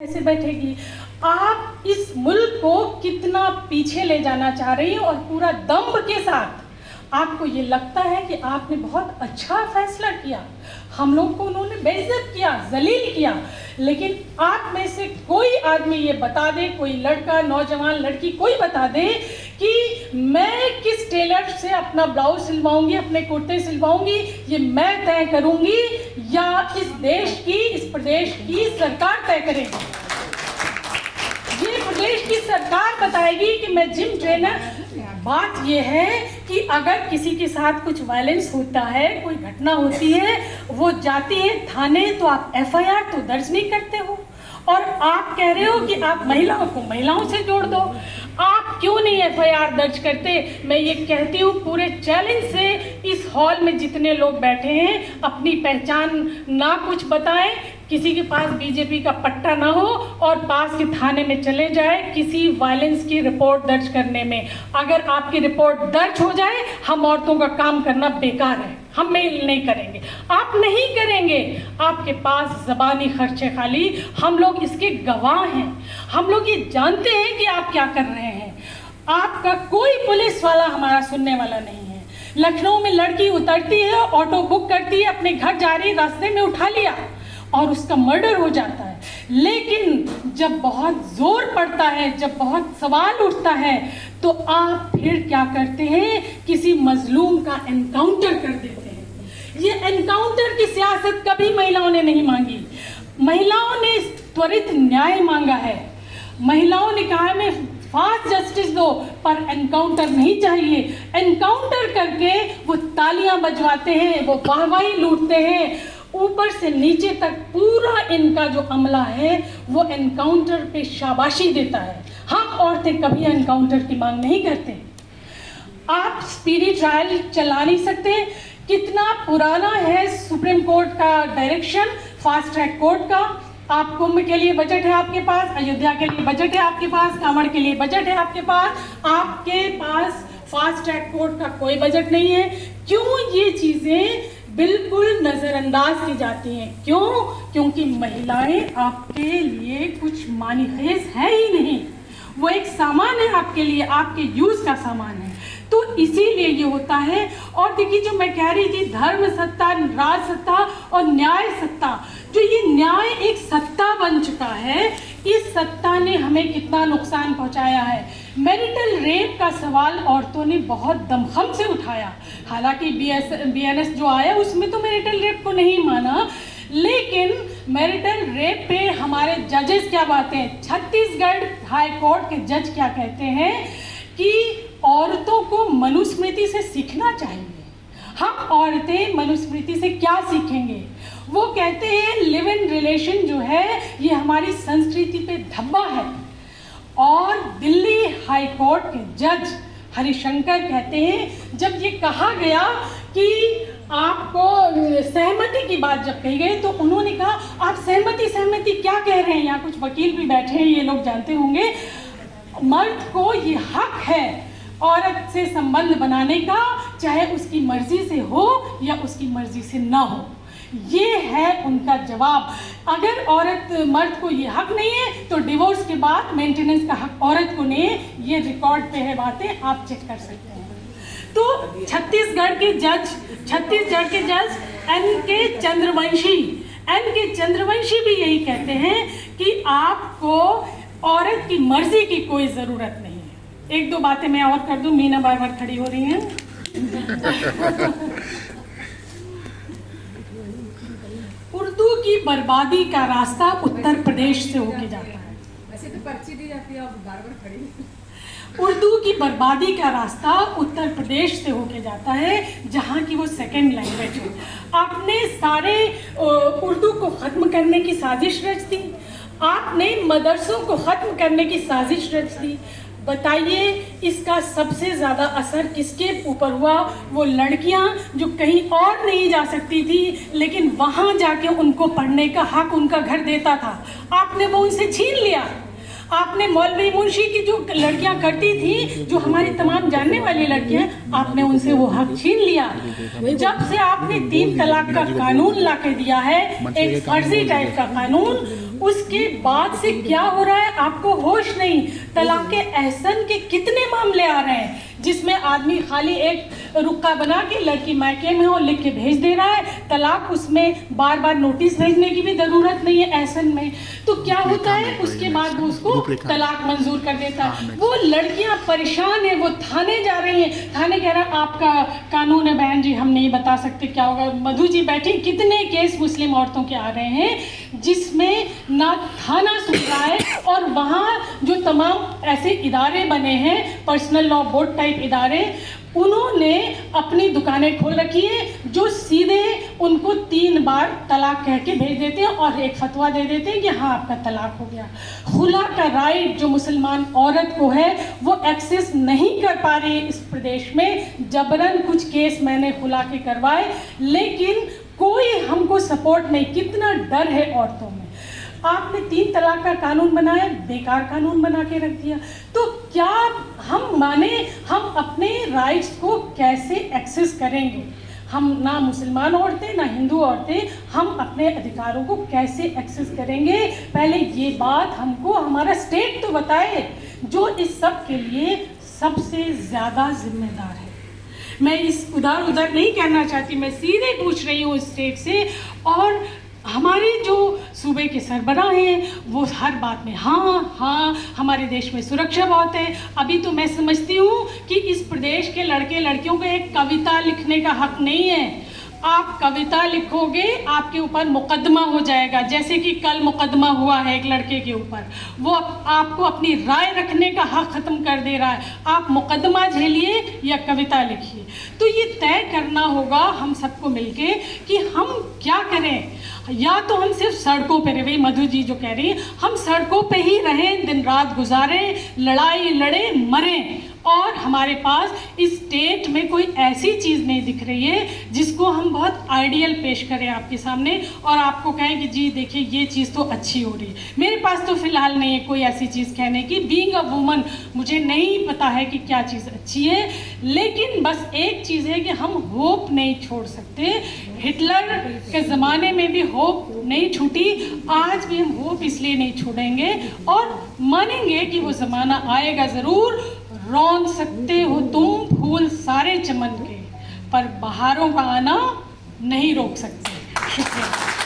ऐसे बैठेगी। आप इस मुल्क को कितना पीछे ले जाना चाह रही हैं और पूरा दम्भ के साथ। आपको ये लगता है कि आपने बहुत अच्छा फैसला किया, हम लोग को उन्होंने बेइज्जत किया, जलील किया, लेकिन आप में से कोई आदमी ये बता दे, कोई लड़का, नौजवान, लड़की कोई बता दे कि मैं किस टेलर से अपना ब्लाउज सिलवाऊंगी, अपने कुर्ते सिलवाऊंगी, ये मैं तय करूंगी या इस देश की, इस प्रदेश की सरकार तय करेगी। ये प्रदेश की सरकार बताएगी कि मैं जिम ट्रेनर। बात यह है कि अगर किसी के साथ कुछ वायलेंस होता है, कोई घटना होती है, वो जाती है थाने, तो आप एफआईआर तो दर्ज नहीं करते हो, और आप कह रहे हो कि आप महिलाओं को महिलाओं से जोड़ दो। आप क्यों नहीं एफआईआर दर्ज करते? मैं ये कहती हूँ पूरे चैलेंज से, इस हॉल में जितने लोग बैठे हैं अपनी पहचान ना कुछ बताएं, किसी के पास बीजेपी का पट्टा ना हो और पास के थाने में चले जाए किसी वायलेंस की रिपोर्ट दर्ज करने में। अगर आपकी रिपोर्ट दर्ज हो जाए, हम औरतों का काम करना बेकार है, हम नहीं करेंगे। आप नहीं करेंगे, आपके पास ज़बानी खर्चे खाली, हम लोग इसके गवाह हैं। हम लोग ये जानते हैं कि आप क्या कर रहे हैं। आपका कोई पुलिस वाला हमारा सुनने वाला नहीं है। लखनऊ में लड़की उतरती है, ऑटो बुक करती है, अपने घर जा रही, रास्ते में उठा लिया और उसका मर्डर हो जाता है। लेकिन जब बहुत जोर पड़ता है, जब बहुत सवाल उठता है, तो आप फिर क्या करते हैं? किसी मजलूम का एनकाउंटर कर देते हैं। ये एनकाउंटर की सियासत कभी महिलाओं ने नहीं मांगी। महिलाओं ने त्वरित न्याय मांगा है। महिलाओं ने कहा मैं फास्ट जस्टिस दो, पर एनकाउंटर नहीं चाहिए। एनकाउंटर करके वो तालियां बजवाते हैं, वो वाहवाही लूटते हैं, ऊपर से नीचे तक पूरा इनका जो अमला है वो एनकाउंटर पे शाबाशी देता है। हम औरतें कभी एनकाउंटर की मांग नहीं करते। आप स्पीडी ट्रायल चला नहीं सकते। कितना पुराना है सुप्रीम कोर्ट का डायरेक्शन, फास्ट ट्रैक कोर्ट का। आप कुंभ के लिए बजट है आपके पास, अयोध्या के लिए बजट है आपके पास, कांवड़ के लिए बजट है आपके पास फास्ट ट्रैक कोर्ट का कोई बजट नहीं है। क्यों ये चीजें बिल्कुल नजरअंदाज की जाती हैं? क्यों? क्योंकि महिलाएं आपके लिए कुछ मानीखेज है ही नहीं। वो एक सामान है आपके लिए, आपके यूज का सामान है। तो इसीलिए ये होता है। और देखिए, जो मैं कह रही थी, धर्म सत्ता, राज सत्ता और न्याय सत्ता, जो ये न्याय एक सत्ता बन चुका है, इस सत्ता ने हमें कितना नुकसान पहुंचाया है। मैरिटल रेप का सवाल औरतों ने बहुत दमखम से उठाया। हालांकि बीएनएस जो आया उसमें तो मैरिटल रेप को नहीं माना, लेकिन मैरिटल रेप पे हमारे जजेस क्या बातें हैं। छत्तीसगढ़ हाई कोर्ट के जज क्या कहते हैं कि औरतों को मनुस्मृति से सीखना चाहिए। हम औरतें मनुस्मृति से क्या सीखेंगे? वो कहते हैं लिव इन रिलेशन जो है ये हमारी संस्कृति पे धब्बा है। और दिल्ली हाई कोर्ट के जज हरिशंकर कहते हैं, जब ये कहा गया कि आपको सहमति की बात जब कही गई, तो उन्होंने कहा आप सहमति क्या कह रहे हैं? यहाँ कुछ वकील भी बैठे हैं, ये लोग जानते होंगे। मर्द को ये हक है औरत से संबंध बनाने का, चाहे उसकी मर्जी से हो या उसकी मर्जी से ना हो। ये है उनका जवाब। अगर मर्द को ये हक नहीं है, तो डिवोर्स के बाद मेंटेनेंस का हक औरत को नहीं है। ये रिकॉर्ड पे है बातें, आप चेक कर सकते हैं। तो छत्तीसगढ़ के जज एन.के. चंद्रवंशी भी यही कहते हैं कि आपको औरत की मर्जी की कोई ज़रूरत नहीं है। एक दो बातें मैं और कर दूं, मीना बार बार खड़ी हो रही हैं। उर्दू की बर्बादी का रास्ता उत्तर प्रदेश से होके जाता है। वैसे तो पर्ची दी जाती है, आप बार बार खड़ी। उर्दू की बर्बादी का रास्ता उत्तर प्रदेश से होके जाता है, जहाँ की वो सेकेंड लैंग्वेज है। आपने सारे उर्दू को ख़त्म करने की साजिश रच दी। आपने मदरसों को ख़त्म करने की साजिश रच दी। बताइए, इसका सबसे ज़्यादा असर किसके ऊपर हुआ? वो लड़कियां जो कहीं और नहीं जा सकती थी, लेकिन वहाँ जाके उनको पढ़ने का हक उनका घर देता था, आपने वो उनसे छीन लिया। आपने मौलवी मुंशी की जो लड़कियां करती थी, जो हमारी तमाम जानने वाली लड़कियां, आपने उनसे वो हक छीन लिया। जब से आपने 3 तलाक का कानून ला के दिया है, एक फर्जी टाइप का कानून, उसके बाद से क्या हो रहा है आपको होश नहीं। तलाक एहसन के कितने मामले आ रहे हैं जिसमें आदमी खाली एक रुक्का बना के लड़की मायके में हो लिख के भेज दे रहा है, तलाक उसमें बार बार नोटिस भेजने की भी ज़रूरत नहीं है एहसन में। तो क्या होता है उसके बाद वो उसको तलाक मंजूर कर देता है। वो लड़कियां परेशान है, वो थाने जा रही हैं, थाने कह रहा है आपका कानून है बहन जी, हम नहीं बता सकते क्या होगा। मधु जी बैठी, कितने केस मुस्लिम औरतों के आ रहे हैं जिसमें ना थाना सुन रहा है, और वहाँ जो तमाम ऐसे इदारे बने हैं पर्सनल लॉ बोर्ड टाइप इदारे, उन्होंने अपनी दुकानें खोल रखी है जो सीधे उनको 3 बार तलाक कह के भेज देते हैं और एक फतवा दे देते हैं कि हाँ आपका तलाक हो गया। खुला का राइट जो मुसलमान औरत को है वो एक्सेस नहीं कर पा रही है इस प्रदेश में। जबरन कुछ केस मैंने खुला के करवाए, लेकिन कोई हमको सपोर्ट नहीं। कितना डर है औरतों में। आपने 3 तलाक का कानून बनाया, बेकार कानून बना के रख दिया। तो क्या हम माने हम अपने राइट्स को कैसे एक्सेस करेंगे? हम ना मुसलमान औरतें ना हिंदू औरतें, हम अपने अधिकारों को कैसे एक्सेस करेंगे? पहले ये बात हमको हमारा स्टेट तो बताए जो इस सब के लिए सबसे ज़्यादा जिम्मेदार है। मैं इस उधर नहीं कहना चाहती, मैं सीधे पूछ रही हूँ स्टेट से। और हमारे जो सूबे के सरबराह हैं वो हर बात में हाँ, हमारे देश में सुरक्षा बहुत है। अभी तो मैं समझती हूँ कि इस प्रदेश के लड़के लड़कियों को एक कविता लिखने का हक नहीं है। आप कविता लिखोगे आपके ऊपर मुकदमा हो जाएगा, जैसे कि कल मुकदमा हुआ है एक लड़के के ऊपर। वो आपको अपनी राय रखने का हक ख़त्म कर दे रहा है। आप मुकदमा झेलिए या कविता लिखिए। तो ये तय करना होगा हम सबको मिलके कि हम क्या करें। या तो हम सिर्फ सड़कों पर रहे, मधु जी जो कह रही है, हम सड़कों पे ही रहें, दिन रात गुजारें, लड़ाई लड़ें, मरें, और हमारे पास इस स्टेट में कोई ऐसी चीज़ नहीं दिख रही है जिसको हम बहुत आइडियल पेश करें आपके सामने और आपको कहें कि जी देखिए ये चीज़ तो अच्छी हो रही है। मेरे पास तो फ़िलहाल नहीं है कोई ऐसी चीज़ कहने की। बीइंग अ वुमन मुझे नहीं पता है कि क्या चीज़ अच्छी है, लेकिन बस एक चीज़ है कि हम होप नहीं छोड़ सकते। हिटलर के ज़माने में भी होप नहीं छूटी, आज भी हम होप इसलिए नहीं छोड़ेंगे और मानेंगे कि वो ज़माना आएगा ज़रूर। रौन सकते हो तुम फूल सारे चमन के, पर बहारों का आना नहीं रोक सकते। शुक्रिया।